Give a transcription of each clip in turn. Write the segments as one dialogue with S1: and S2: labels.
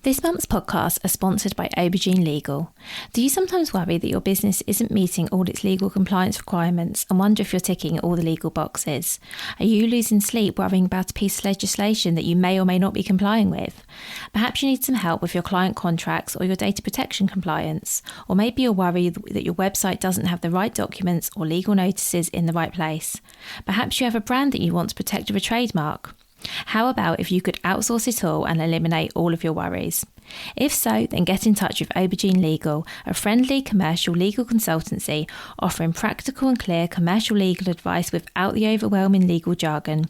S1: This month's podcasts are sponsored by Aubergine Legal. Do you sometimes worry that your business isn't meeting all its legal compliance requirements and wonder if you're ticking all the legal boxes? Are you losing sleep worrying about a piece of legislation that you may or may not be complying with? Perhaps you need some help with your client contracts or your data protection compliance. Or maybe you're worried that your website doesn't have the right documents or legal notices in the right place. Perhaps you have a brand that you want to protect with a trademark. How about if you could outsource it all and eliminate all of your worries? If so, then get in touch with Aubergine Legal, a friendly commercial legal consultancy offering practical and clear commercial legal advice without the overwhelming legal jargon,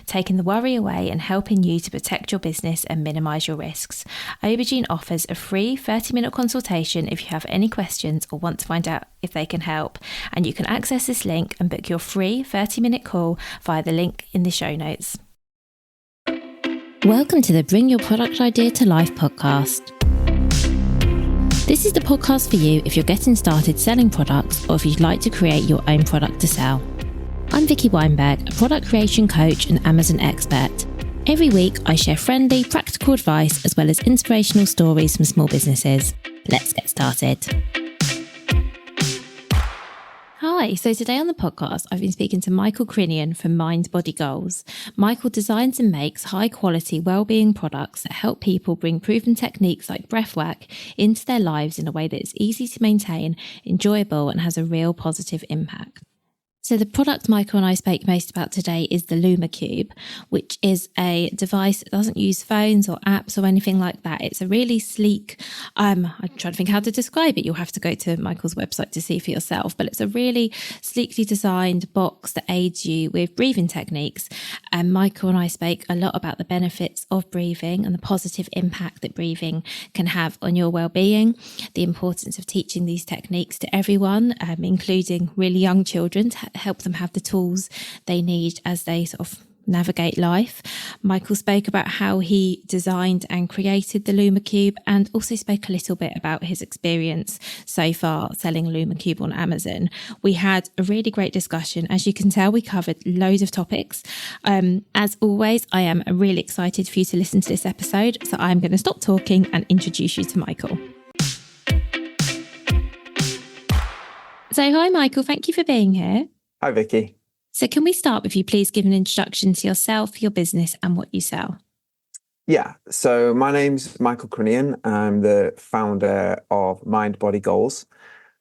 S1: taking the worry away and helping you to protect your business and minimise your risks. Aubergine offers a free 30-minute consultation if you have any questions or want to find out if they can help, and you can access this link and book your free 30-minute call via the link in the show notes. Welcome to the Bring Your Product Idea to Life podcast. This is the podcast for you if you're getting started selling products or if you'd like to create your own product to sell. I'm Vicky Weinberg, a product creation coach and Amazon expert. Every week, I share friendly, practical advice as well as inspirational stories from small businesses. Let's get started. Hi, so today on the podcast, I've been speaking to Michael Crinnion from Mind Body Goals. Michael designs and makes high-quality wellbeing products that help people bring proven techniques like breathwork into their lives in a way that is easy to maintain, enjoyable, and has a real positive impact. So the product Michael and I spoke most about today is the Luma Cube, which is a device that doesn't use phones or apps or anything like that. It's a really sleek, I'm trying to think how to describe it. You'll have to go to Michael's website to see for yourself, but it's a really sleekly designed box that aids you with breathing techniques. And Michael and I spoke a lot about the benefits of breathing and the positive impact that breathing can have on your well-being, the importance of teaching these techniques to everyone, including really young children, to help them have the tools they need as they sort of navigate life. Michael spoke about how he designed and created the Luma Cube and also spoke a little bit about his experience so far selling Luma Cube on Amazon. We had a really great discussion. As you can tell, we covered loads of topics. As always, I am really excited for you to listen to this episode, so I'm going to stop talking and introduce you to Michael. So hi, Michael. Thank you for being here.
S2: Hi, Vicky.
S1: So can we start with you please give an introduction to yourself, your business and what you sell?
S2: Yeah, so my name's Michael Crinnion. I'm the founder of Mind Body Goals.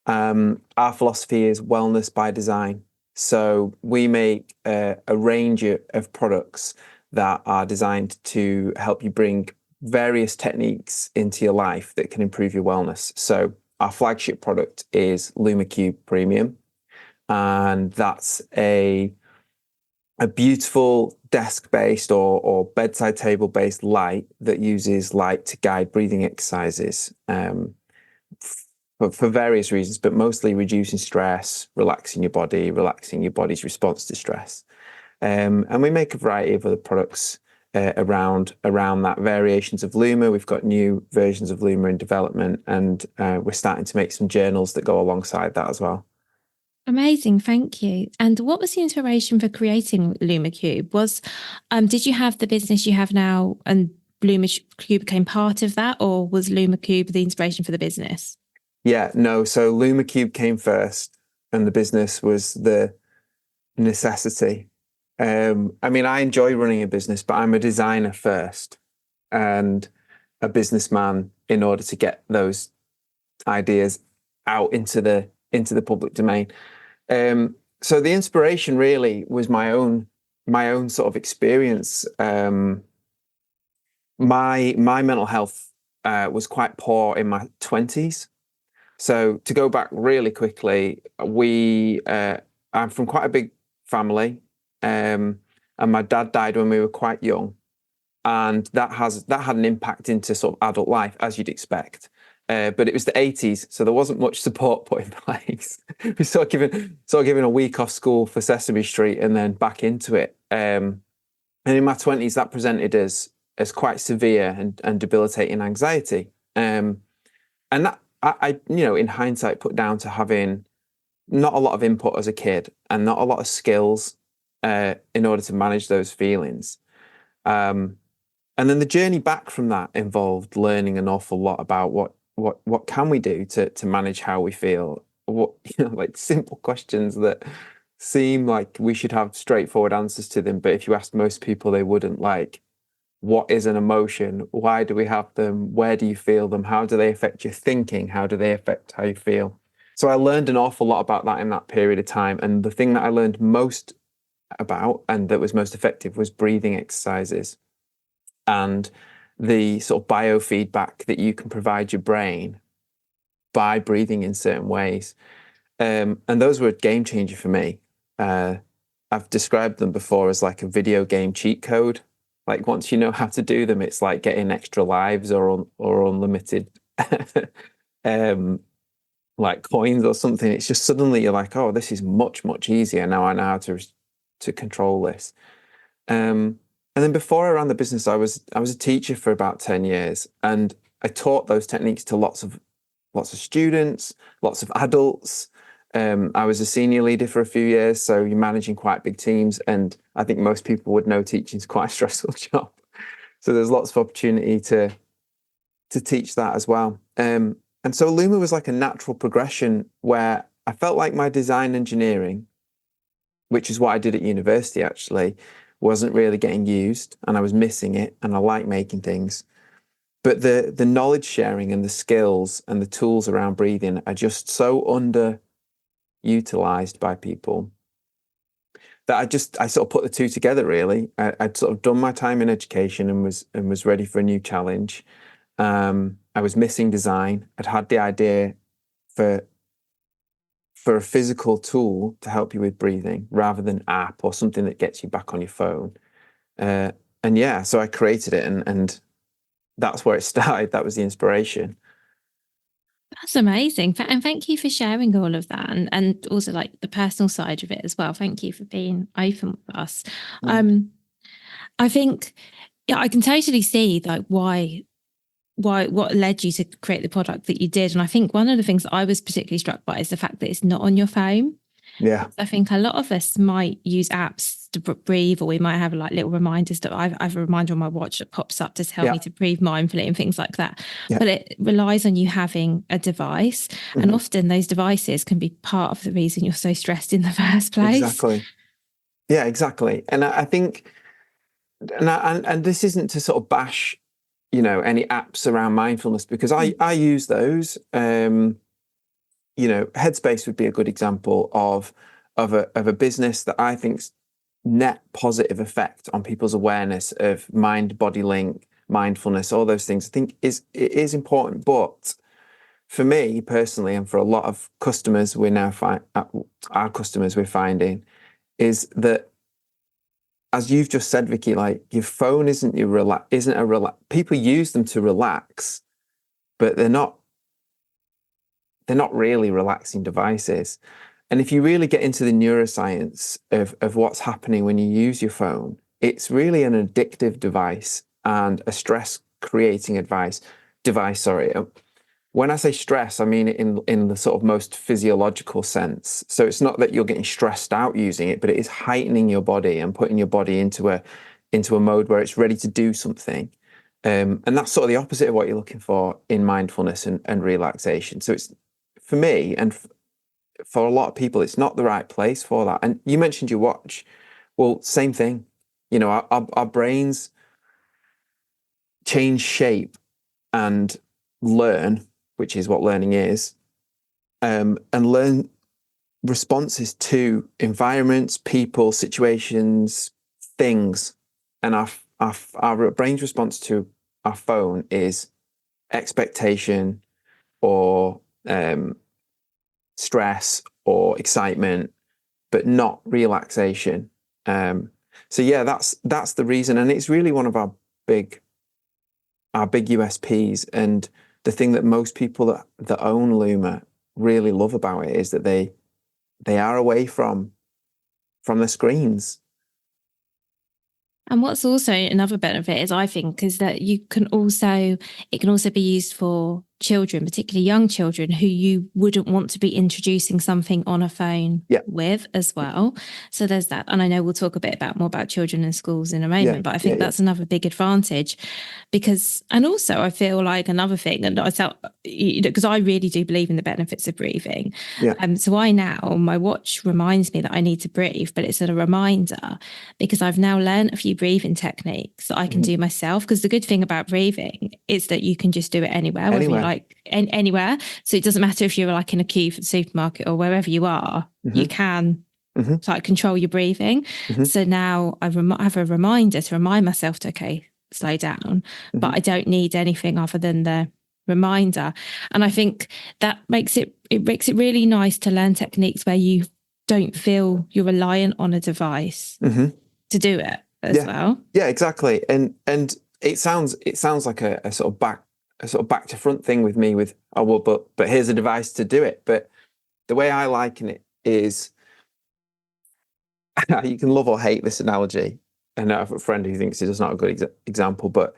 S2: Our philosophy is wellness by design. So we make a range of products that are designed to help you bring various techniques into your life that can improve your wellness. So our flagship product is Luma Cube Premium. And that's a beautiful desk-based or bedside table-based light that uses light to guide breathing exercises for various reasons, but mostly reducing stress, relaxing your body, relaxing your body's response to stress. And we make a variety of other products around that, variations of Luma. We've got new versions of Luma in development, and we're starting to make some journals that go alongside that as well.
S1: Amazing, thank you. And what was the inspiration for creating Luma Cube? Did you have the business you have now and Luma Cube became part of that, or was Luma Cube the inspiration for the business?
S2: Yeah, no. So Luma Cube came first and the business was the necessity. I mean, I enjoy running a business, but I'm a designer first and a businessman in order to get those ideas out into the public domain. So the inspiration really was my own sort of experience. My mental health was quite poor in my 20s. So to go back really quickly, I'm from quite a big family, and my dad died when we were quite young, and that had an impact into sort of adult life, as you'd expect. But it was the 80s, so there wasn't much support put in place. We sort of given a week off school for Sesame Street and then back into it. And in my 20s, that presented as quite severe and debilitating anxiety. And that I in hindsight, put down to having not a lot of input as a kid and not a lot of skills in order to manage those feelings. And then the journey back from that involved learning an awful lot about what can we do to manage how we feel. What, like simple questions that seem like we should have straightforward answers to them, but if you asked most people, they wouldn't. Like, what is an emotion? Why do we have them? Where do you feel them? How do they affect your thinking? How do they affect how you feel? So I learned an awful lot about that in that period of time. And the thing that I learned most about and that was most effective was breathing exercises and the sort of biofeedback that you can provide your brain by breathing in certain ways. And those were a game changer for me. I've described them before as like a video game cheat code. Like once you know how to do them, it's like getting extra lives or unlimited like coins or something. It's just suddenly you're like, oh, this is much, much easier. Now I know how to control this. And then before I ran the business, I was a teacher for about 10 years, and I taught those techniques to lots of students, lots of adults. I was a senior leader for a few years, so you're managing quite big teams, and I think most people would know teaching is quite a stressful job. So there's lots of opportunity to teach that as well. And so Luma was like a natural progression where I felt like my design engineering, which is what I did at university actually, wasn't really getting used, and I was missing it, and I like making things. But the knowledge sharing and the skills and the tools around breathing are just so underutilized by people that I sort of put the two together really. I'd sort of done my time in education and was ready for a new challenge. I was missing design. I'd had the idea for a physical tool to help you with breathing rather than app or something that gets you back on your phone. And yeah, so I created it, and that's where it started. That was the inspiration.
S1: That's amazing. And thank you for sharing all of that, and also like the personal side of it as well. Thank you for being open with us. I think, yeah, I can totally see like why what led you to create the product that you did. And I think one of the things that I was particularly struck by is the fact that it's not on your phone.
S2: Yeah.
S1: I think a lot of us might use apps to breathe, or we might have like little reminders that I have a reminder on my watch that pops up to tell me to breathe mindfully and things like that.
S2: Yeah.
S1: But it relies on you having a device. And often those devices can be part of the reason you're so stressed in the first place.
S2: Exactly. Yeah, exactly. And I think, and this isn't to sort of bash, any apps around mindfulness, because I use those. Headspace would be a good example of a business that I think's net positive effect on people's awareness of mind body link, mindfulness, all those things. I think it is important, but for me personally, and for a lot of customers, our customers we're finding is that, as you've just said, Vicky, like your phone isn't a relax. People use them to relax, but they're not really relaxing devices. And if you really get into the neuroscience of what's happening when you use your phone, it's really an addictive device and a stress creating device. When I say stress, I mean it in the sort of most physiological sense. So it's not that you're getting stressed out using it, but it is heightening your body and putting your body into a mode where it's ready to do something. And that's sort of the opposite of what you're looking for in mindfulness and relaxation. So it's, for me and for a lot of people, it's not the right place for that. And you mentioned your watch. Well, same thing. Our brains change shape and learn, which is what learning is, and learn responses to environments, people, situations, things. And our brain's response to our phone is expectation or stress or excitement, but not relaxation. So yeah, that's the reason, and it's really one of our big USPs. And the thing that most people that own Luma really love about it is that they are away from the screens.
S1: And what's also another benefit is, I think, is that it can also be used for children, particularly young children, who you wouldn't want to be introducing something on a phone with as well. So there's that. And I know we'll talk a bit more about children in schools in a moment, but I think that's another big advantage because, and also I feel like another thing, and I felt, because I really do believe in the benefits of breathing. So my watch reminds me that I need to breathe, but it's a reminder because I've now learned a few breathing techniques that I can do myself. Because the good thing about breathing is that you can just do it anywhere. Whether you like anywhere. So it doesn't matter if you're like in a queue for the supermarket or wherever you are, you can like control your breathing. So now I have a reminder to remind myself to, okay, slow down, but I don't need anything other than the reminder. And I think that makes it really nice to learn techniques where you don't feel you're reliant on a device to do it as well. Yeah,
S2: exactly. And it sounds like a sort of back to front thing with me with, oh, well, but here's a device to do it. But the way I liken it is, you can love or hate this analogy. And I have a friend who thinks it's not a good example, but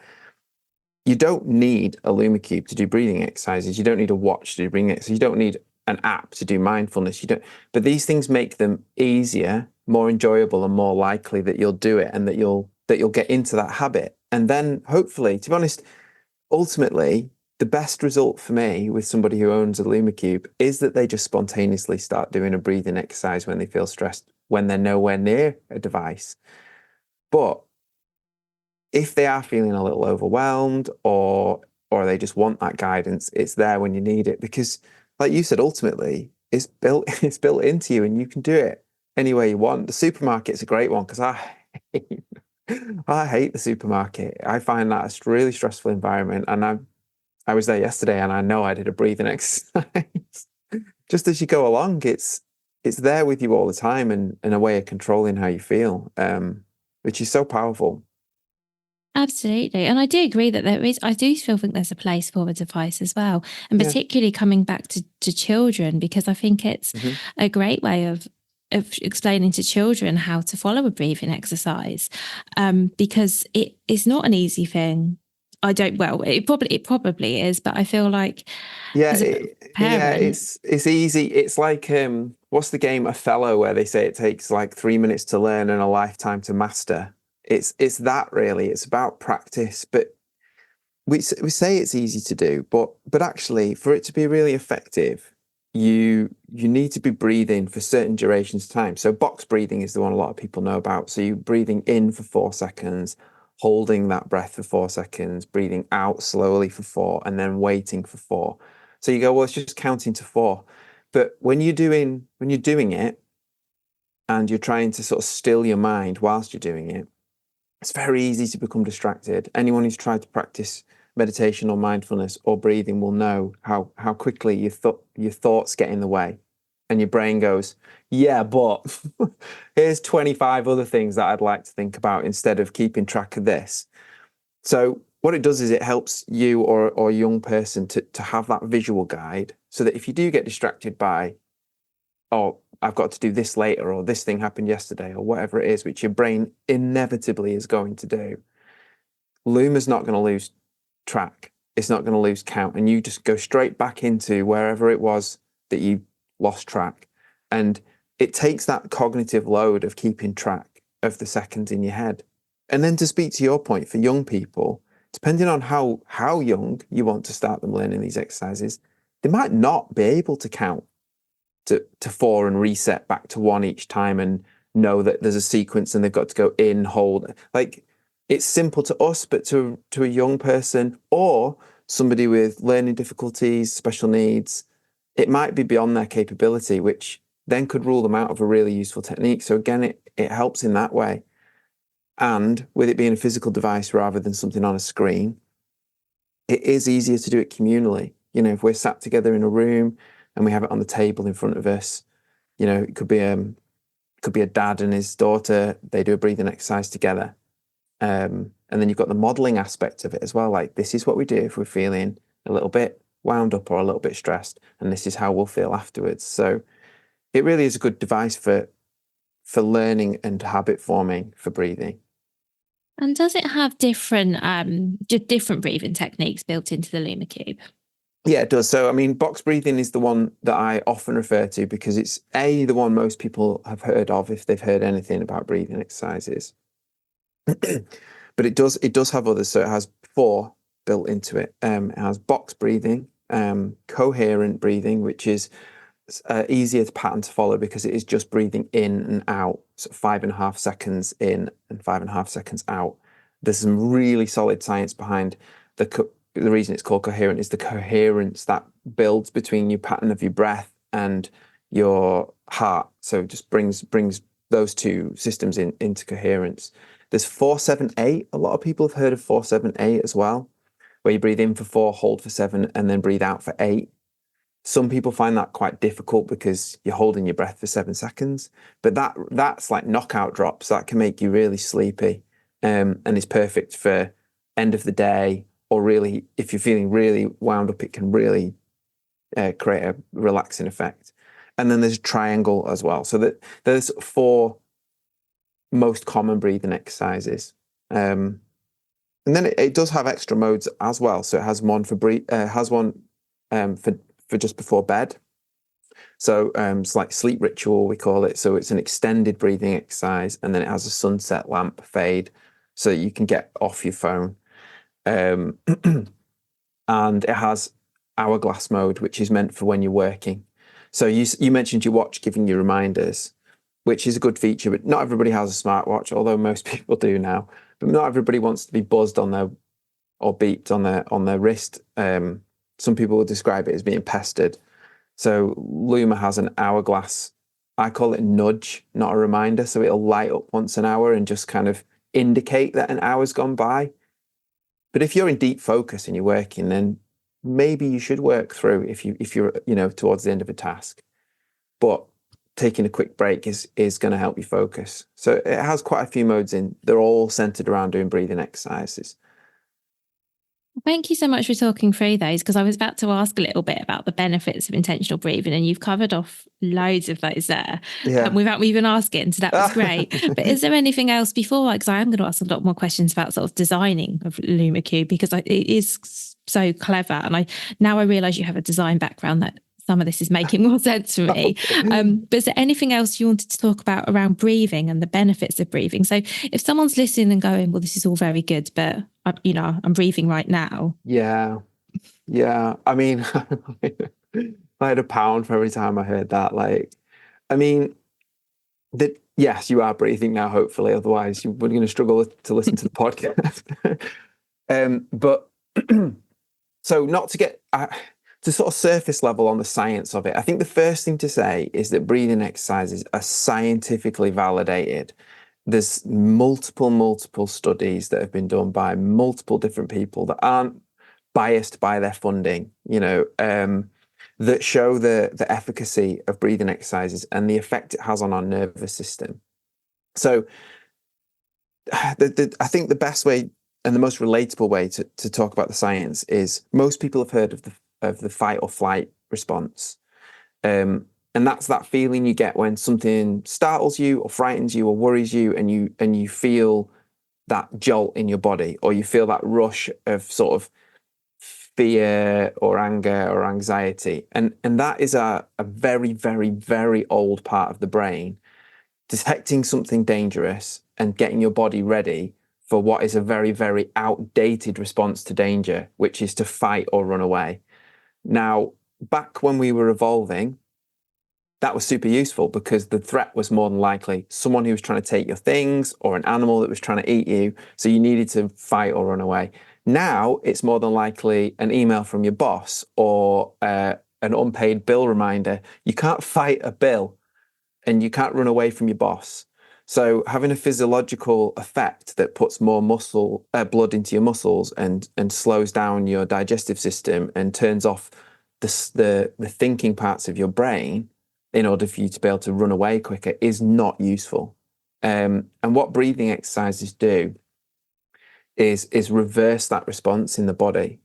S2: you don't need a Luma Cube to do breathing exercises. You don't need a watch to do breathing exercises. You don't need an app to do mindfulness. But these things make them easier, more enjoyable, and more likely that you'll do it and that you'll get into that habit. And then hopefully, to be honest, ultimately, the best result for me with somebody who owns a Luma Cube is that they just spontaneously start doing a breathing exercise when they feel stressed, when they're nowhere near a device. But if they are feeling a little overwhelmed or they just want that guidance, it's there when you need it. Because like you said, ultimately, it's built into you and you can do it any way you want. The supermarket's a great one because I hate the supermarket. I find that a really stressful environment. And I was there yesterday and I know I did a breathing exercise. Just as you go along, it's there with you all the time and a way of controlling how you feel, which is so powerful.
S1: Absolutely. And I do agree that I do still think there's a place for a device as well. And particularly coming back to children, because I think it's a great way of explaining to children how to follow a breathing exercise, because it is not an easy thing. It probably is, but I feel like as a parent,
S2: it's easy. It's like what's the game Othello where they say it takes like 3 minutes to learn and a lifetime to master. It's that really. It's about practice, but we say it's easy to do, but actually for it to be really effective, you need to be breathing for certain durations of time. So box breathing is the one a lot of people know about. So you're breathing in for 4 seconds, holding that breath for 4 seconds, breathing out slowly for 4, and then waiting for 4. So you go, well, it's just counting to 4. But when you're doing it and you're trying to sort of still your mind whilst you're doing it, it's very easy to become distracted. Anyone who's tried to practice meditation or mindfulness or breathing will know how quickly your thoughts get in the way and your brain goes, yeah, but here's 25 other things that I'd like to think about instead of keeping track of this. So what it does is it helps you or a young person to have that visual guide so that if you do get distracted by, oh, I've got to do this later, or this thing happened yesterday, or whatever it is, which your brain inevitably is going to do, Luma's not going to lose track. It's not going to lose count. And you just go straight back into wherever it was that you lost track. And it takes that cognitive load of keeping track of the seconds in your head. And then to speak to your point, for young people, depending on how young you want to start them learning these exercises, they might not be able to count to 4 and reset back to 1 each time and know that there's a sequence and they've got to go in, hold. Like, it's simple to us, but to a young person or somebody with learning difficulties, special needs, it might be beyond their capability, which then could rule them out of a really useful technique. So again, it helps in that way. And with it being a physical device rather than something on a screen, it is easier to do it communally. You know, if we're sat together in a room and we have it on the table in front of us, you know, it could be a dad and his daughter, they do a breathing exercise together. And then you've got the modeling aspect of it as well. Like, this is what we do if we're feeling a little bit wound up or a little bit stressed, and this is how we'll feel afterwards. So it really is a good device for learning and habit forming for breathing.
S1: And does it have different breathing techniques built into the Luma Cube?
S2: Yeah, it does. So, I mean, box breathing is the one that I often refer to because it's the one most people have heard of if they've heard anything about breathing exercises. But it does have others. So it has four built into it. It has box breathing, coherent breathing, which is easier pattern to follow because it is just breathing in and out, so 5.5 seconds in and 5.5 seconds out. There's some really solid science behind the reason it's called coherent is the coherence that builds between your pattern of your breath and your heart. So it just brings those two systems into coherence. There's 4-7-8. A lot of people have heard of 4-7-8 as well, where you breathe in for 4, hold for 7, and then breathe out for 8. Some people find that quite difficult because you're holding your breath for 7 seconds, but that's like knockout drops. That can make you really sleepy, and it's perfect for end of the day, or really, if you're feeling really wound up, it can really create a relaxing effect. And then there's a triangle as well. So that there's 4 most common breathing exercises. And then it does have extra modes as well. So it has one for for just before bed. So it's like sleep ritual, we call it. So it's an extended breathing exercise, and then it has a sunset lamp fade, so you can get off your phone. And it has hourglass mode, which is meant for when you're working. So you mentioned your watch giving you reminders, which is a good feature, but not everybody has a smartwatch, although most people do now. But not everybody wants to be buzzed on their or beeped on their wrist. Some people will describe it as being pestered. So Luma has an hourglass. I call it nudge, not a reminder. So it'll light up once an hour and just kind of indicate that an hour's gone by. But if you're in deep focus and you're working, then maybe you should work through if you're towards the end of a task. But taking a quick break is going to help you focus. So it has quite a few modes in. They're all centered around doing breathing exercises.
S1: Thank you so much for talking through those, because I was about to ask a little bit about the benefits of intentional breathing, and you've covered off loads of those there without me even asking. So that was great. But is there anything else before? Because I am going to ask a lot more questions about sort of designing of Luma Cube, because it is so clever. And now I realise you have a design background that some of this is making more sense for me. But is there anything else you wanted to talk about around breathing and the benefits of breathing? So if someone's listening and going, well, this is all very good, but I'm breathing right now.
S2: Yeah. I mean, I had a pound for every time I heard that. Yes, you are breathing now, hopefully. Otherwise, you're going to struggle to listen to the podcast. But so not to get to sort of surface level on the science of it, I think the first thing to say is that breathing exercises are scientifically validated. There's multiple studies that have been done by multiple different people that aren't biased by their funding, that show the efficacy of breathing exercises and the effect it has on our nervous system. So I think the best way and the most relatable way to talk about the science is most people have heard of the fight or flight response. And that's that feeling you get when something startles you or frightens you or worries you, and you feel that jolt in your body, or you feel that rush of sort of fear or anger or anxiety. And that is a very, very, very old part of the brain detecting something dangerous and getting your body ready for what is a very, very outdated response to danger, which is to fight or run away. Now, back when we were evolving, that was super useful because the threat was more than likely someone who was trying to take your things or an animal that was trying to eat you. So you needed to fight or run away. Now it's more than likely an email from your boss or an unpaid bill reminder. You can't fight a bill and you can't run away from your boss. So having a physiological effect that puts more blood into your muscles and slows down your digestive system and turns off the thinking parts of your brain in order for you to be able to run away quicker is not useful. And what breathing exercises do is reverse that response in the body,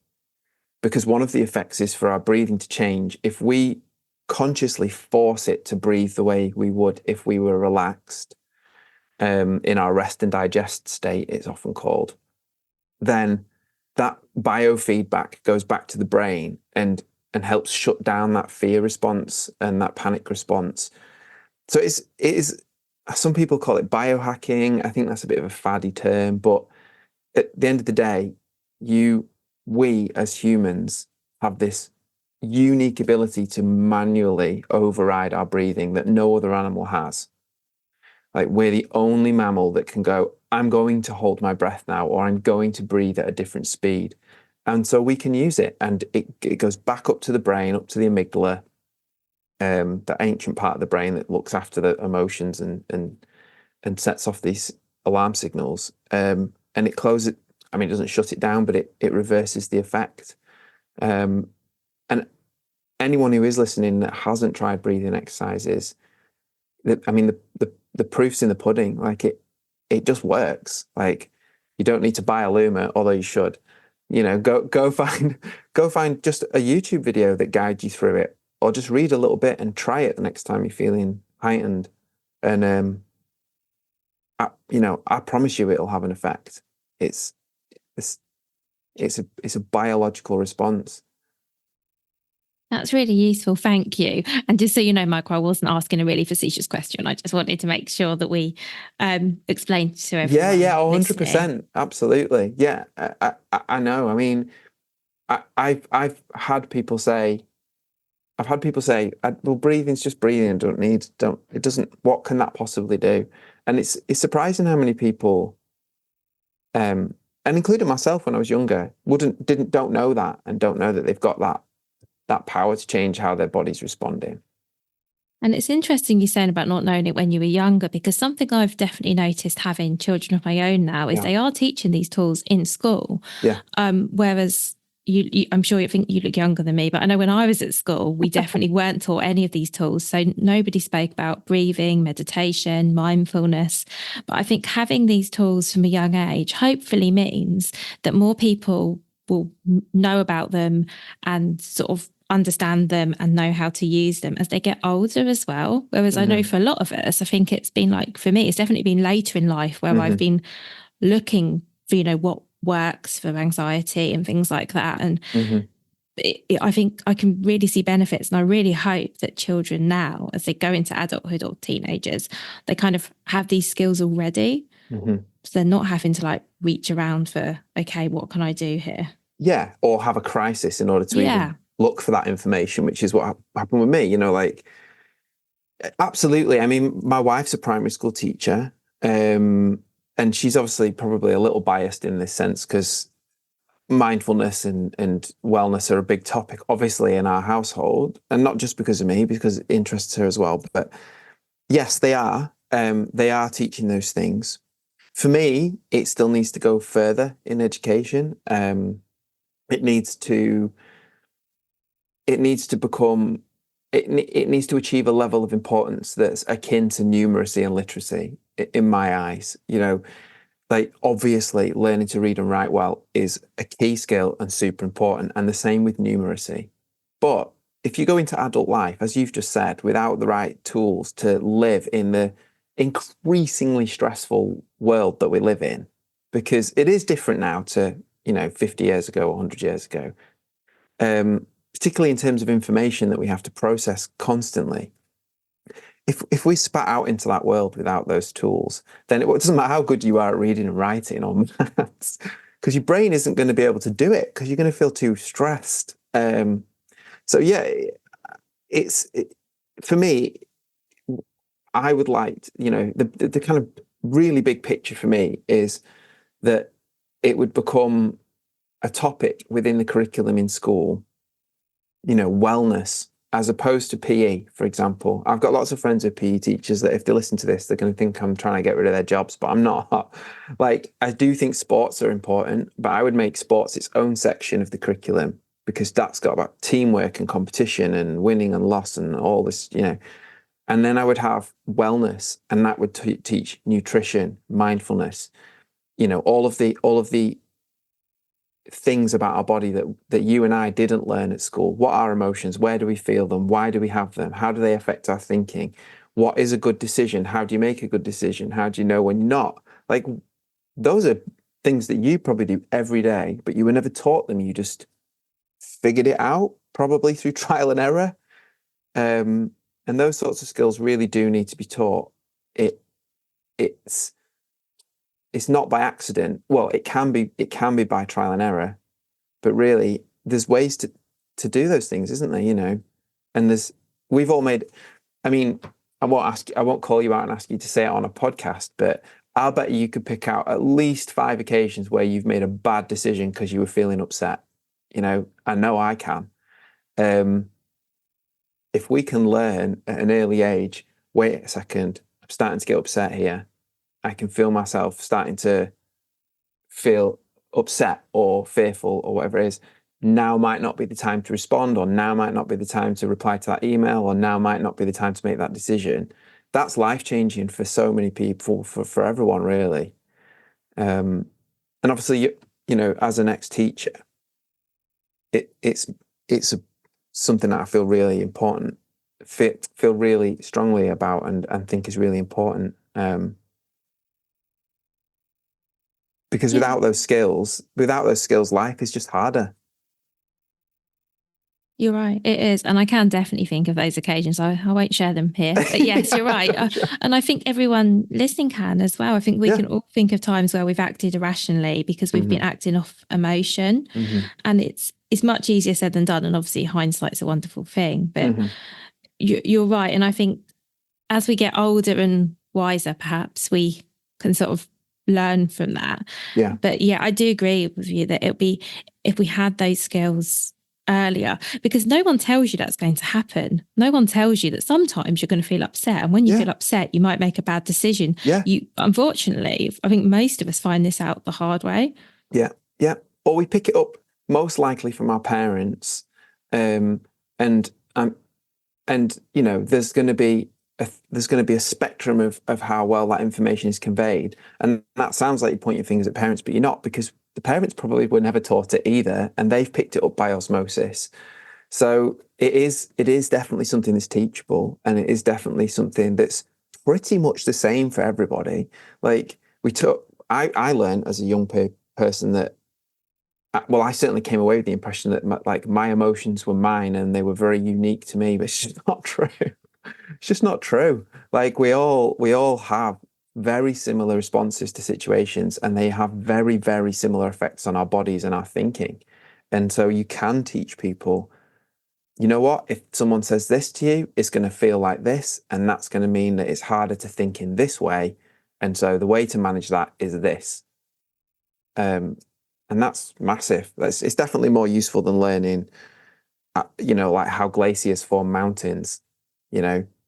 S2: because one of the effects is for our breathing to change. If we consciously force it to breathe the way we would if we were relaxed, in our rest and digest state, it's often called, then that biofeedback goes back to the brain and helps shut down that fear response and that panic response. So it is, some people call it biohacking. I think that's a bit of a faddy term, but at the end of the day, we as humans have this unique ability to manually override our breathing that no other animal has. Like, we're the only mammal that can go, I'm going to hold my breath now, or I'm going to breathe at a different speed. And so we can use it, and it goes back up to the brain, up to the amygdala, the ancient part of the brain that looks after the emotions and sets off these alarm signals. And it closes, I mean, it doesn't shut it down, but it reverses the effect. And anyone who is listening that hasn't tried breathing exercises, I mean, the proof's in the pudding. Like, it just works. Like, you don't need to buy a Luma, although you should. You know, go find just a YouTube video that guides you through it, or just read a little bit and try it the next time you're feeling heightened. And I promise you, it'll have an effect. It's a biological response.
S1: That's really useful. Thank you. And just so you know, Michael, I wasn't asking a really facetious question. I just wanted to make sure that we explained to everyone.
S2: Yeah, 100%. Absolutely. Yeah, I know. I mean, I've had people say, well, breathing's just breathing. It doesn't, what can that possibly do? And it's surprising how many people, and including myself when I was younger, don't know that, and don't know that they've got that power to change how their body's responding.
S1: And it's interesting you saying about not knowing it when you were younger, because something I've definitely noticed having children of my own now is they are teaching these tools in school.
S2: Yeah.
S1: Whereas I'm sure you think you look younger than me, but I know when I was at school, we definitely weren't taught any of these tools. So nobody spoke about breathing, meditation, mindfulness. But I think having these tools from a young age hopefully means that more people will know about them and sort of understand them and know how to use them as they get older as well. Whereas I know for a lot of us, I think it's been like, for me, it's definitely been later in life where I've been looking for, what works for anxiety and things like that. And I think I can really see benefits. And I really hope that children now, as they go into adulthood or teenagers, they kind of have these skills already. So they're not having to like reach around for, okay, what can I do here?
S2: Yeah, or have a crisis in order to even look for that information, which is what happened with me, like, absolutely. I mean, my wife's a primary school teacher, and she's obviously probably a little biased in this sense, because mindfulness and wellness are a big topic, obviously, in our household, and not just because of me, because it interests her as well. But yes, they are teaching those things. For me, it still needs to go further in education. It needs to become, it needs to achieve a level of importance that's akin to numeracy and literacy in my eyes. Like, obviously learning to read and write well is a key skill and super important, and the same with numeracy. But if you go into adult life, as you've just said, without the right tools to live in the increasingly stressful world that we live in, because it is different now to 50 years ago or 100 years ago, particularly in terms of information that we have to process constantly. If we spat out into that world without those tools, then it doesn't matter how good you are at reading and writing or maths, because your brain isn't going to be able to do it, because you're going to feel too stressed. So yeah, for me, I would like, the kind of really big picture for me is that it would become a topic within the curriculum in school, wellness, as opposed to PE, for example. I've got lots of friends who are PE teachers that if they listen to this, they're going to think I'm trying to get rid of their jobs, but I'm not. Like, I do think sports are important, but I would make sports its own section of the curriculum, because that's got about teamwork and competition and winning and loss and all this, And then I would have wellness, and that would teach nutrition, mindfulness, all of the things about our body that you and I didn't learn at school. What are emotions? Where do we feel them? Why do we have them? How do they affect our thinking? What is a good decision? How do you make a good decision? How do you know when you're not? Like, those are things that you probably do every day, but you were never taught them. You just figured it out probably through trial and error. And those sorts of skills really do need to be taught. It's not by accident. Well, it can be by trial and error, but really there's ways to do those things, isn't there? And we've all made, I mean, I won't call you out and ask you to say it on a podcast, but I'll bet you could pick out at least 5 occasions where you've made a bad decision because you were feeling upset. I know I can. If we can learn at an early age, wait a second, I'm starting to get upset here. I can feel myself starting to feel upset or fearful or whatever it is. Now might not be the time to respond, or now might not be the time to reply to that email, or now might not be the time to make that decision. That's life-changing for so many people, for everyone, really. And obviously, as an ex-teacher, it's something that I feel really important, feel really strongly about, and think is really important. Because without those skills, life is just harder.
S1: You're right. It is. And I can definitely think of those occasions. I won't share them here. But yes, you're right. And I think everyone listening can as well. I think we can all think of times where we've acted irrationally because we've been acting off emotion. And it's much easier said than done. And obviously hindsight's a wonderful thing. But you're right. And I think as we get older and wiser, perhaps we can sort of learn from that.
S2: Yeah.
S1: But yeah, I do agree with you that it'd be if we had those skills earlier, because no one tells you that's going to happen. No one tells you that sometimes you're going to feel upset, and when you feel upset you might make a bad decision. Unfortunately, I think most of us find this out the hard way.
S2: Or we pick it up most likely from our parents, and there's going to be a spectrum of how well that information is conveyed, and that sounds like you're pointing fingers at parents, but you're not, because the parents probably were never taught it either, and they've picked it up by osmosis. So it is definitely something that's teachable, and it is definitely something that's pretty much the same for everybody. Like I learned as a young person that, well, I certainly came away with the impression that my emotions were mine and they were very unique to me, but it's just not true. It's just not true. Like we all have very similar responses to situations, and they have very, very similar effects on our bodies and our thinking. And so you can teach people, you know what, if someone says this to you, it's going to feel like this, and that's going to mean that it's harder to think in this way. And so the way to manage that is this. And that's massive. It's definitely more useful than learning, like how glaciers form mountains.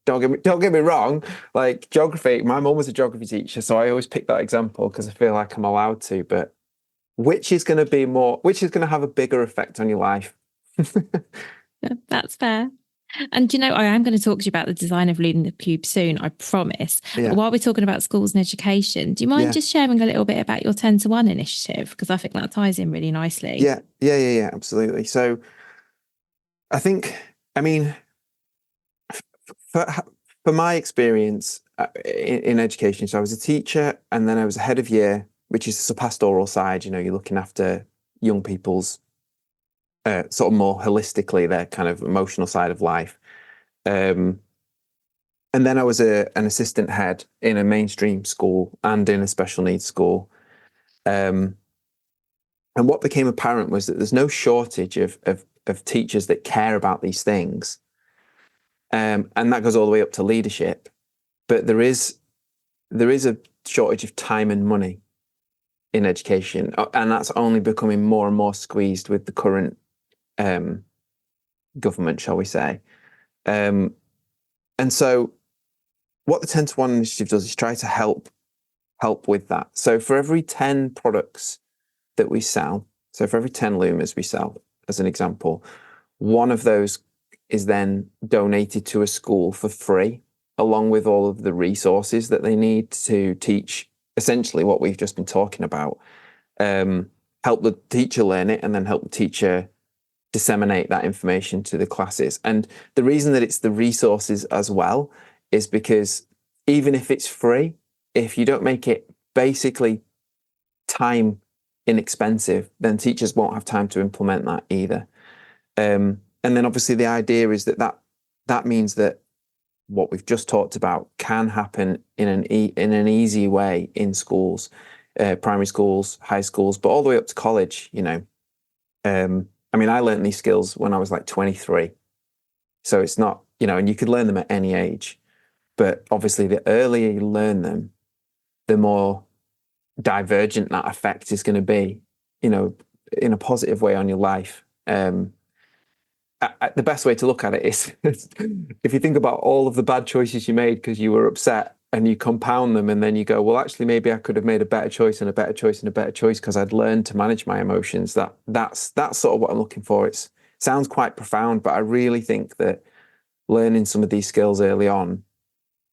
S2: Don't get me wrong. Like geography, my mum was a geography teacher, so I always pick that example because I feel like I'm allowed to. But which is going to have a bigger effect on your life?
S1: That's fair. And I am going to talk to you about the design of Luma Cube soon, I promise. But while we're talking about schools and education, do you mind just sharing a little bit about your 10 to 1 initiative? Because I think that ties in really nicely.
S2: Yeah, absolutely. So for my experience in education, so I was a teacher, and then I was a head of year, which is the pastoral side. You're looking after young people's sort of more holistically their kind of emotional side of life. And then I was an assistant head in a mainstream school and in a special needs school. And what became apparent was that there's no shortage of teachers that care about these things. And that goes all the way up to leadership. But there is a shortage of time and money in education. And that's only becoming more and more squeezed with the current government, shall we say. And so what the 10 to 1 initiative does is try to help with that. So for every 10 products that we sell, so for every 10 Lumas we sell, as an example, one of those is then donated to a school for free, along with all of the resources that they need to teach essentially what we've just been talking about. Help the teacher learn it, and then help the teacher disseminate that information to the classes. And the reason that it's the resources as well is because even if it's free, if you don't make it basically time inexpensive, then teachers won't have time to implement that either. And then obviously the idea is that means that what we've just talked about can happen in an easy way in schools, primary schools, high schools, but all the way up to college. I mean, I learned these skills when I was like 23, so it's not, and you could learn them at any age, but obviously the earlier you learn them, the more divergent that effect is going to be, in a positive way on your life. The best way to look at it is if you think about all of the bad choices you made because you were upset, and you compound them, and then you go, well, actually, maybe I could have made a better choice and a better choice and a better choice because I'd learned to manage my emotions. That's sort of what I'm looking for. It sounds quite profound, but I really think that learning some of these skills early on,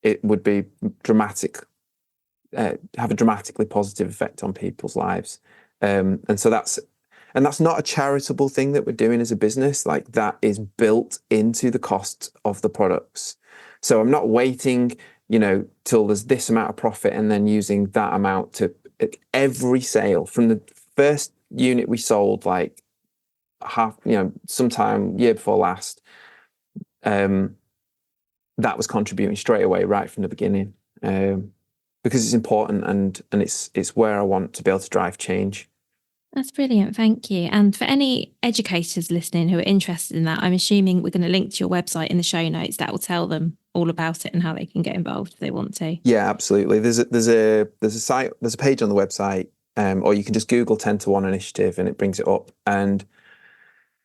S2: it would be have a dramatically positive effect on people's lives. And so that's not a charitable thing that we're doing as a business. Like, that is built into the cost of the products. So I'm not waiting, till there's this amount of profit and then using that amount to every sale from the first unit we sold, like sometime year before last. That was contributing straight away, right from the beginning, because it's important and it's where I want to be able to drive change.
S1: That's brilliant. Thank you. And for any educators listening who are interested in that, I'm assuming we're going to link to your website in the show notes that will tell them all about it and how they can get involved if they want to.
S2: Yeah, absolutely. There's a site, there's a page on the website, or you can just Google 10-to-1 initiative and it brings it up, and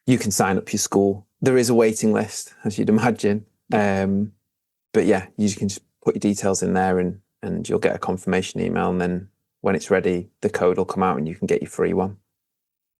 S2: you can sign up your school. There is a waiting list, as you'd imagine. But yeah, you can just put your details in there and you'll get a confirmation email, and then when it's ready, the code will come out and you can get your free one.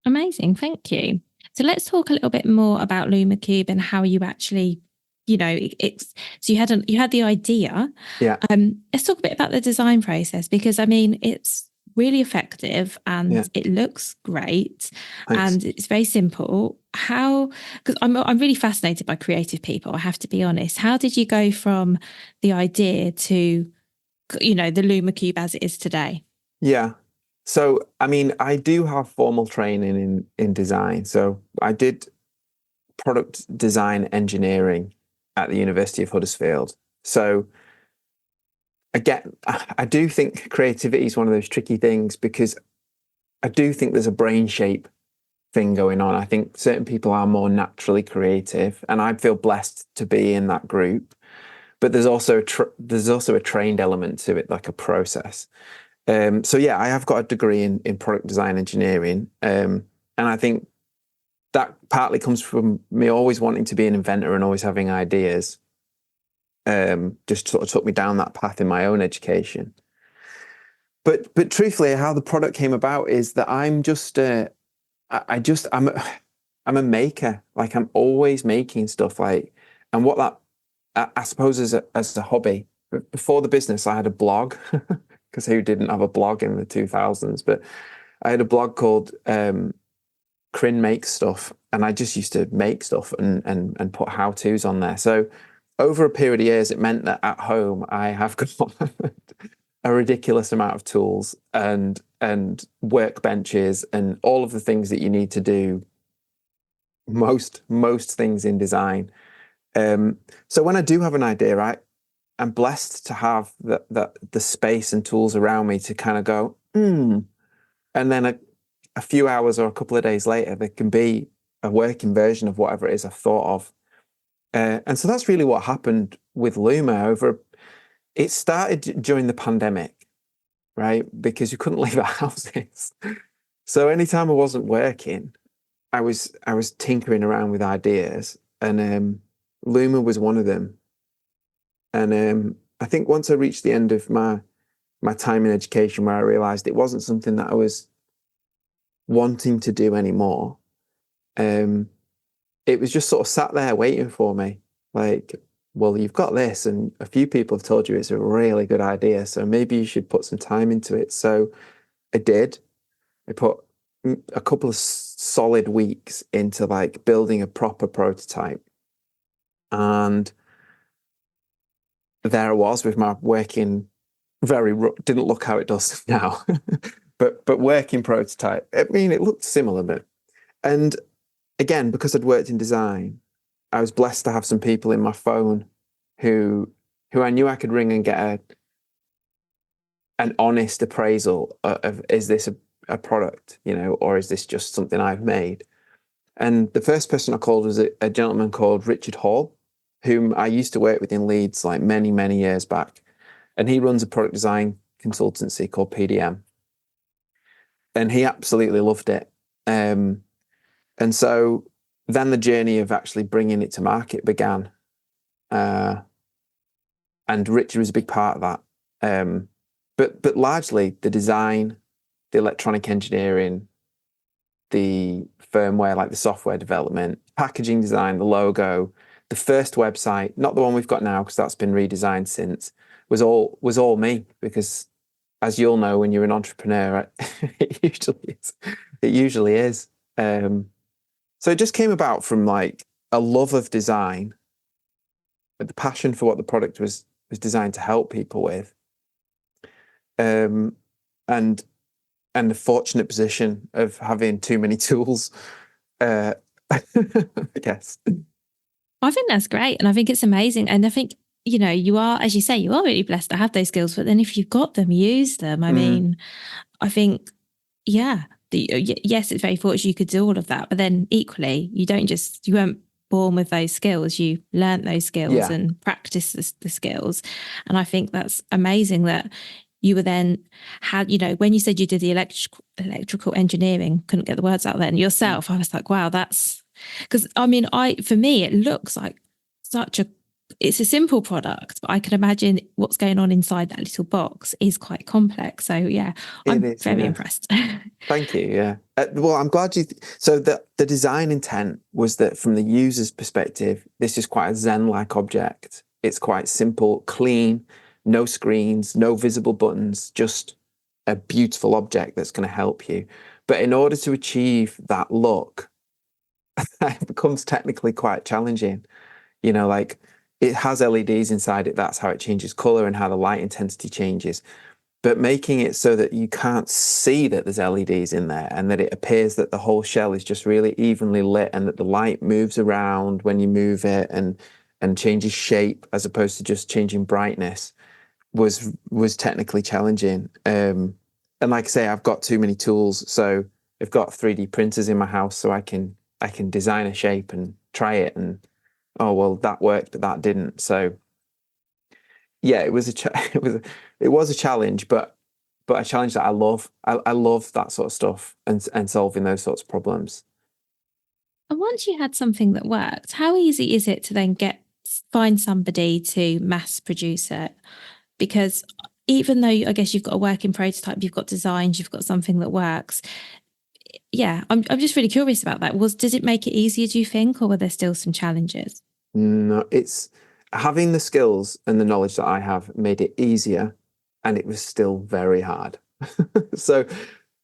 S1: Amazing. Thank you. So let's talk a little bit more about Luma Cube and how you actually, so you had the idea.
S2: Yeah.
S1: Let's talk a bit about the design process, because I mean, it's really effective and it looks great.
S2: Thanks.
S1: And it's very simple. Because I'm really fascinated by creative people, I have to be honest. How did you go from the idea to, the Luma Cube as it is today?
S2: Yeah. So, I mean, I do have formal training in design. So I did product design engineering at the University of Huddersfield. So again, I do think creativity is one of those tricky things, because I do think there's a brain shape thing going on. I think certain people are more naturally creative, and I feel blessed to be in that group. But there's also a trained element to it, like a process. So yeah, I have got a degree in product design engineering, and I think that partly comes from me always wanting to be an inventor and always having ideas. Just sort of took me down that path in my own education. But truthfully, how the product came about is that I'm a maker. Like, I'm always making stuff. Like, and what that I suppose as a hobby. Before the business, I had a blog. Because who didn't have a blog in the 2000s? But I had a blog called Crin Makes Stuff, and I just used to make stuff and put how-tos on there. So over a period of years, it meant that at home I have got a ridiculous amount of tools and workbenches and all of the things that you need to do most things in design. So when I do have an idea, I'm blessed to have the space and tools around me to kind of go, and then a few hours or a couple of days later, there can be a working version of whatever it is I've thought of. And so that's really what happened with Luma. It started during the pandemic, right? Because you couldn't leave our houses. So anytime I wasn't working, I was tinkering around with ideas, and Luma was one of them. And I think once I reached the end of my time in education, where I realized it wasn't something that I was wanting to do anymore, it was just sort of sat there waiting for me. Like, well, you've got this, and a few people have told you it's a really good idea, so maybe you should put some time into it. So I did. I put a couple of solid weeks into like building a proper prototype. And there I was with my working, didn't look how it does now, but working prototype. I mean, it looked similar, and again, because I'd worked in design, I was blessed to have some people in my phone who I knew I could ring and get an honest appraisal of is this a product, or is this just something I've made? And the first person I called was a gentleman called Richard Hall, whom I used to work with in Leeds like many, many years back. And he runs a product design consultancy called PDM. And he absolutely loved it. And so then the journey of actually bringing it to market began. And Richard was a big part of that. But largely the design, the electronic engineering, the firmware, like the software development, packaging design, the logo, the first website, not the one we've got now because that's been redesigned since, was all me, because as you'll know, when you're an entrepreneur, it usually is. So it just came about from like a love of design, but the passion for what the product was designed to help people with, and the fortunate position of having too many tools, I guess.
S1: I think that's great. And I think it's amazing. And I think, you are, as you say, you are really blessed to have those skills. But then if you've got them, use them. I mean, I think, yes, it's very fortunate you could do all of that. But then equally, you weren't born with those skills. You learnt those skills and practiced the skills. And I think that's amazing that you were then when you said you did the electrical engineering, couldn't get the words out then yourself, I was like, wow, that's, because for me, it looks like it's a simple product, but I can imagine what's going on inside that little box is quite complex. So yeah, I'm very impressed.
S2: Thank you. Yeah. Well, I'm glad so the design intent was that from the user's perspective, this is quite a zen-like object. It's quite simple, clean, no screens, no visible buttons, just a beautiful object that's going to help you. But in order to achieve that look, it becomes technically quite challenging. Like it has LEDs inside it. That's how it changes color and how the light intensity changes. But making it so that you can't see that there's LEDs in there, and that it appears that the whole shell is just really evenly lit, and that the light moves around when you move it and changes shape as opposed to just changing brightness, was technically challenging. And like I say, I've got too many tools. So I've got 3D printers in my house, so I can design a shape and try it, and oh well, that worked, but that didn't. So yeah, it was a challenge, but a challenge that I love. I love that sort of stuff and solving those sorts of problems.
S1: And once you had something that worked, how easy is it to then find somebody to mass produce it? Because even though I guess you've got a working prototype, you've got designs, you've got something that works. Yeah, I'm just really curious about that. Does it make it easier, do you think, or were there still some challenges?
S2: No, it's having the skills and the knowledge that I have made it easier, and it was still very hard. So,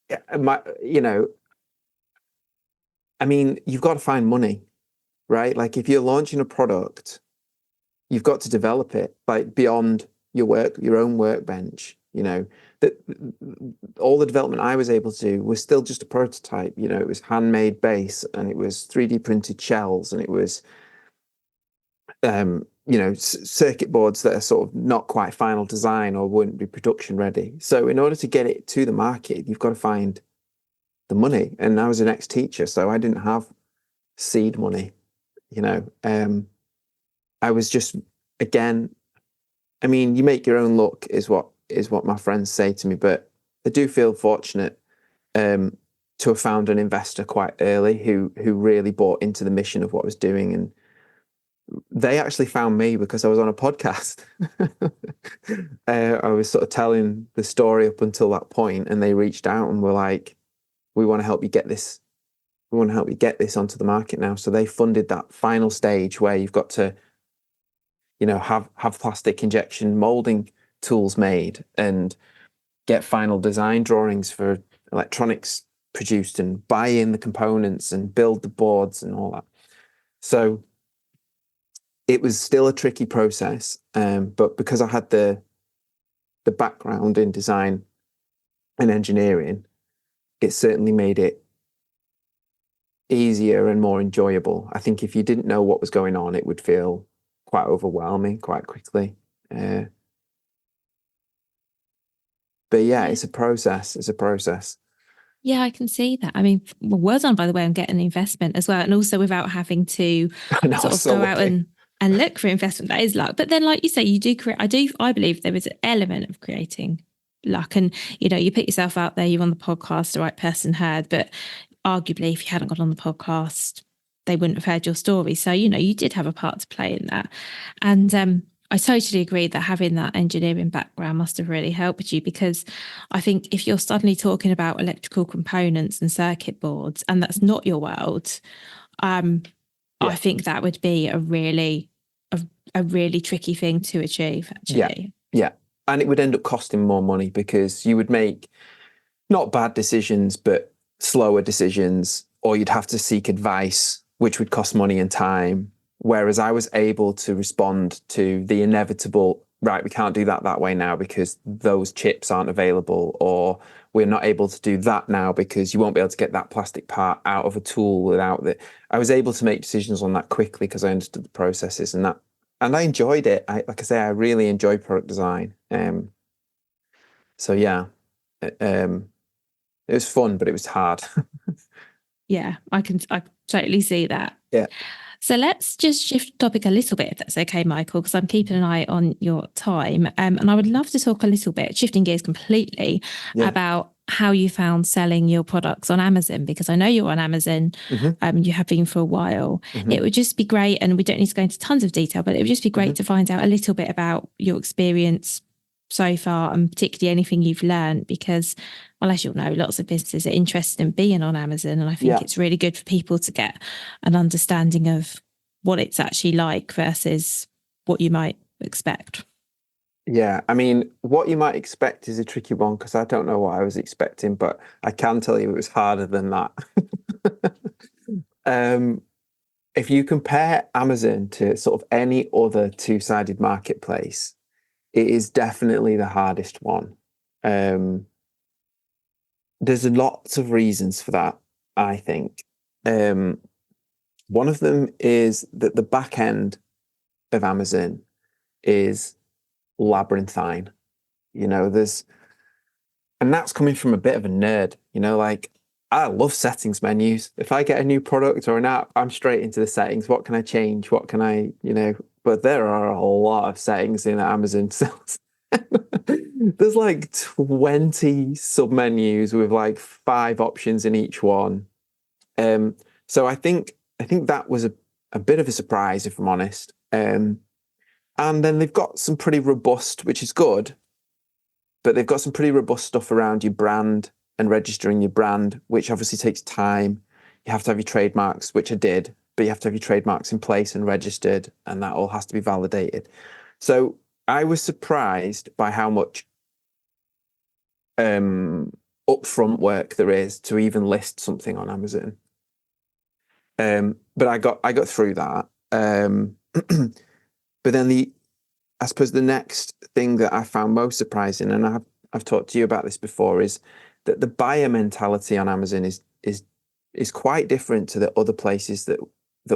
S2: you've got to find money, right? Like if you're launching a product, you've got to develop it like beyond your own workbench. That all the development I was able to do was still just a prototype. It was handmade base, and it was 3D printed shells, and it was circuit boards that are sort of not quite final design or wouldn't be production ready. So in order to get it to the market, you've got to find the money. And I was an ex-teacher, so I didn't have seed money. I was just, again, you make your own luck is what my friends say to me, but I do feel fortunate to have found an investor quite early who really bought into the mission of what I was doing. And they actually found me because I was on a podcast. I was sort of telling the story up until that point, and they reached out and were like, we want to help you get this. We want to help you get this onto the market now. So they funded that final stage where you've got to, have plastic injection molding tools made and get final design drawings for electronics produced and buy in the components and build the boards and all that. So it was still a tricky process, but because I had the background in design and engineering, it certainly made it easier and more enjoyable. I think if you didn't know what was going on, it would feel quite overwhelming quite quickly. But yeah, it's a process. It's a process.
S1: Yeah, I can see that. I mean, well done, by the way, on getting an investment as well. And also without having to
S2: I
S1: sort of
S2: so
S1: go out
S2: lucky.
S1: and look for investment. That is luck. But then, like you say, you do create, I believe there is an element of creating luck. And, you put yourself out there, you're on the podcast, the right person heard. But arguably, if you hadn't got on the podcast, they wouldn't have heard your story. So, you did have a part to play in that. And I totally agree that having that engineering background must have really helped you, because I think if you're suddenly talking about electrical components and circuit boards and that's not your world, I think that would be a really tricky thing to achieve, actually.
S2: Yeah. And it would end up costing more money because you would make not bad decisions, but slower decisions, or you'd have to seek advice, which would cost money and time. Whereas I was able to respond to the inevitable, right, we can't do that way now because those chips aren't available, or we're not able to do that now because you won't be able to get that plastic part out of a tool without it. I was able to make decisions on that quickly because I understood the processes, and I enjoyed it. Like I say, I really enjoy product design. So yeah, it was fun, but it was hard.
S1: Yeah, I totally see that.
S2: Yeah.
S1: So let's just shift topic a little bit, if that's okay, Michael, because I'm keeping an eye on your time. And I would love to talk a little bit, shifting gears completely, about how you found selling your products on Amazon, because I know you're on Amazon. You have been for a while. It would just be great, and we don't need to go into tons of detail, but it would just be great to find out a little bit about your experience so far, and particularly anything you've learned, because, well, as you'll know, lots of businesses are interested in being on Amazon, and I think it's really good for people to get an understanding of what it's actually like versus what you might expect.
S2: Yeah, I mean, what you might expect is a tricky one because I don't know what I was expecting, but I can tell you it was harder than that. If you compare Amazon to sort of any other two-sided marketplace, it is definitely the hardest one. There's lots of reasons for that, I think. One of them is that the back end of Amazon is labyrinthine. And that's coming from a bit of a nerd, like I love settings menus. If I get a new product or an app, I'm straight into the settings. What can I change? What can I, but there are a lot of settings in Amazon sales. There's like 20 submenus with like 5 options in each one. So I think that was a bit of a surprise, if I'm honest. And then they've got some pretty robust, which is good, but they've got some pretty robust stuff around your brand and registering your brand, which obviously takes time. You have to have your trademarks, which I did, but you have to have your trademarks in place and registered, and that all has to be validated. So I was surprised by how much upfront work there is to even list something on Amazon. But I got through that. But then I suppose the next thing that I found most surprising, and I've talked to you about this before, is that the buyer mentality on Amazon is quite different to the other places that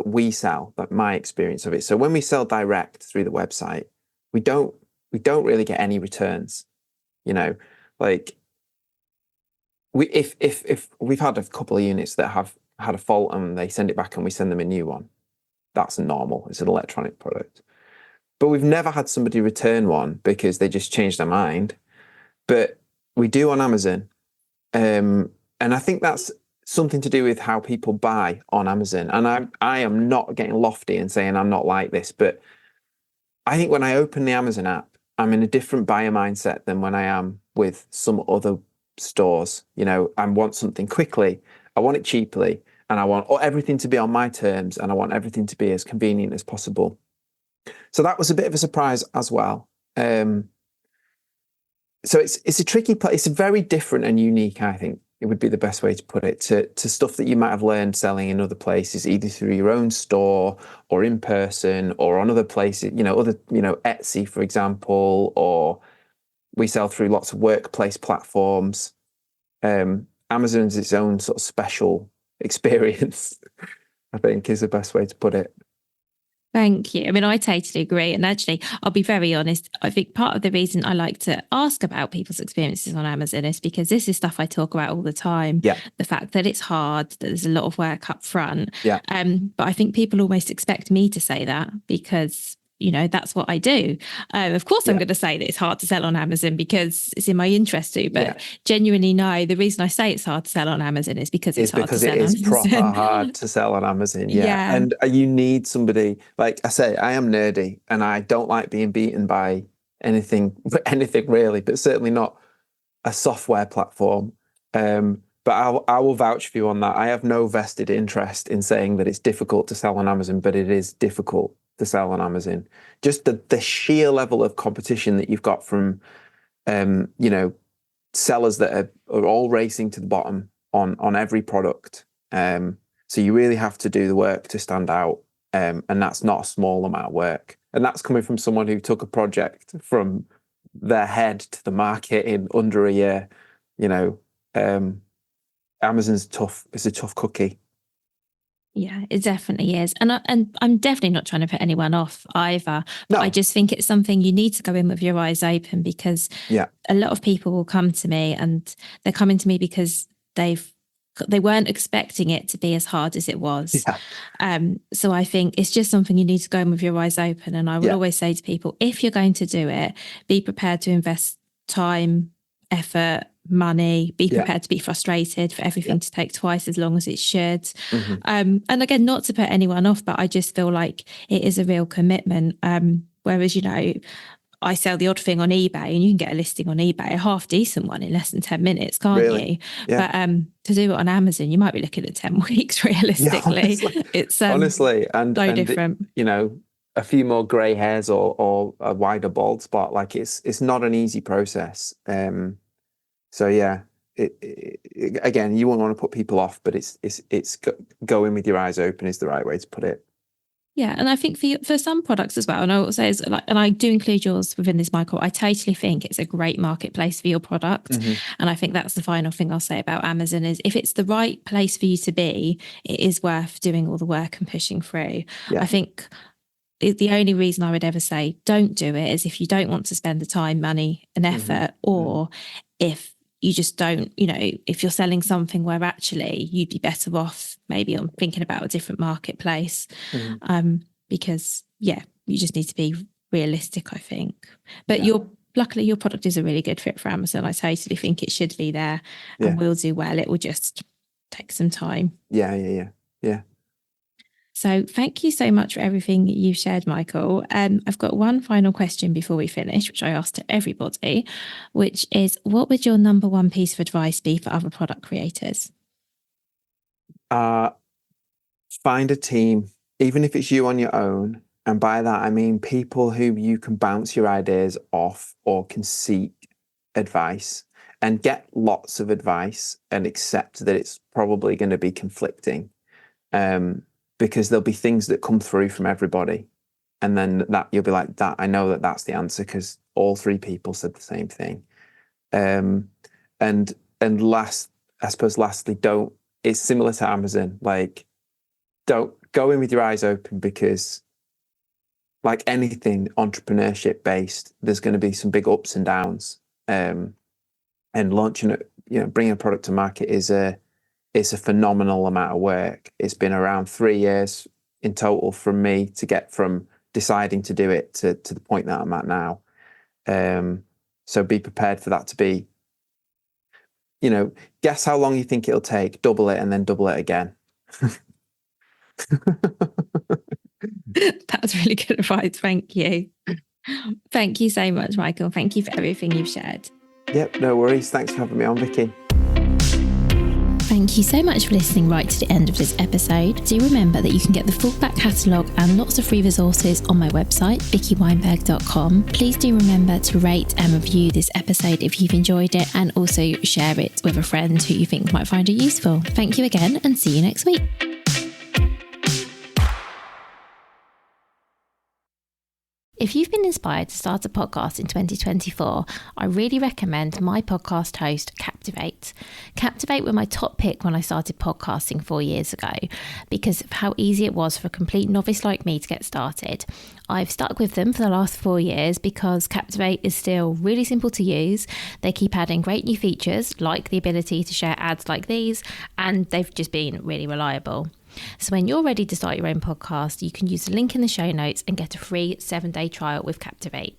S2: we sell, like my experience of it. So when we sell direct through the website, we don't really get any returns. Like if we've had a couple of units that have had a fault and they send it back and we send them a new one, that's normal. It's an electronic product. But we've never had somebody return one because they just changed their mind. But we do on Amazon. And I think that's something to do with how people buy on Amazon. And I am not getting lofty and saying I'm not like this, but I think when I open the Amazon app, I'm in a different buyer mindset than when I am with some other stores. I want something quickly, I want it cheaply, and I want everything to be on my terms, and I want everything to be as convenient as possible. So that was a bit of a surprise as well. So it's a tricky place. It's very different and unique, I think it would be the best way to put it, to stuff that you might have learned selling in other places, either through your own store or in person or on other places, Etsy, for example, or we sell through lots of workplace platforms. Amazon's its own sort of special experience, I think is the best way to put it.
S1: Thank you. I mean, I totally agree. And actually, I'll be very honest. I think part of the reason I like to ask about people's experiences on Amazon is because this is stuff I talk about all the time.
S2: Yeah.
S1: The fact that it's hard, that there's a lot of work up front.
S2: Yeah.
S1: But I think people almost expect me to say that because, you know, that's what I do. Of course, I'm going to say that it's hard to sell on Amazon because it's in my interest to. But genuinely, no, the reason I say it's hard to sell on Amazon is because it's hard to sell on Amazon.
S2: It is proper hard to sell on Amazon. Yeah. And you need somebody, like I say, I am nerdy and I don't like being beaten by anything really, but certainly not a software platform. But I will vouch for you on that. I have no vested interest in saying that it's difficult to sell on Amazon, but it is difficult to sell on Amazon. Just the sheer level of competition that you've got from, you know, sellers that are all racing to the bottom on every product. So you really have to do the work to stand out. And that's not a small amount of work. And that's coming from someone who took a project from their head to the market in under a year. You know, Amazon's tough. It's a tough cookie.
S1: Yeah, it definitely is. And I'm definitely not trying to put anyone off either. But
S2: No.
S1: I just think it's something you need to go in with your eyes open because a lot of people will come to me and they're coming to me because they weren't expecting it to be as hard as it was. Yeah. So I think it's just something you need to go in with your eyes open. And I will always say to people, if you're going to do it, be prepared to invest time, effort, money, be prepared to be frustrated for everything to take twice as long as it should. Mm-hmm. And again, not to put anyone off, but I just feel like it is a real commitment. Whereas, you know, I sell the odd thing on eBay and you can get a listing on eBay, a half decent one in less than 10 minutes, can't you? Yeah. But to do it on Amazon, you might be looking at 10 weeks realistically. Yeah, it's
S2: honestly,
S1: and different.
S2: You know, a few more grey hairs or a wider bald spot. Like it's not an easy process. So yeah, again, you won't want to put people off, but it's go in with your eyes open is the right way to put it.
S1: Yeah, and I think for some products as well, and I will say, and I do include yours within this, Michael, I totally think it's a great marketplace for your product. Mm-hmm. And I think that's the final thing I'll say about Amazon is if it's the right place for you to be, it is worth doing all the work and pushing through. Yeah. I think the only reason I would ever say don't do it is if you don't want to spend the time, money and effort, or if you just don't, you know, if you're selling something where actually you'd be better off maybe on thinking about a different marketplace. Because you just need to be realistic, I think. But luckily your product is a really good fit for Amazon. I totally think it should be there and will do well. It will just take some time. Yeah. So thank you so much for everything you've shared, Michael. I've got one final question before we finish, which I ask to everybody, which is, what would your number one piece of advice be for other product creators?
S2: Find a team, even if it's you on your own. And by that, I mean people who you can bounce your ideas off or can seek advice and get lots of advice and accept that it's probably going to be conflicting. Because there'll be things that come through from everybody. And then that you'll be like, that I know that's the answer because all three people said the same thing. And lastly, it's similar to Amazon. Like, don't go in with your eyes open because like anything entrepreneurship based, there's going to be some big ups and downs. And launching it, you know, bringing a product to market it's a phenomenal amount of work. It's been around 3 years in total from me to get from deciding to do it to the point that I'm at now. So be prepared for that to be, you know, guess how long you think it'll take, double it and then double it again.
S1: That's really good advice. Thank you. Thank you so much, Michael. Thank you for everything you've shared.
S2: Yep, no worries. Thanks for having me on, Vicky.
S1: Thank you so much for listening right to the end of this episode. Do remember that you can get the full back catalogue and lots of free resources on my website, vickyweinberg.com. Please do remember to rate and review this episode if you've enjoyed it, and also share it with a friend who you think might find it useful. Thank you again and see you next week. If you've been inspired to start a podcast in 2024, I really recommend my podcast host, Captivate. Captivate were my top pick when I started podcasting 4 years ago because of how easy it was for a complete novice like me to get started. I've stuck with them for the last 4 years because Captivate is still really simple to use. They keep adding great new features like the ability to share ads like these, and they've just been really reliable. So when you're ready to start your own podcast, you can use the link in the show notes and get a free 7-day trial with Captivate.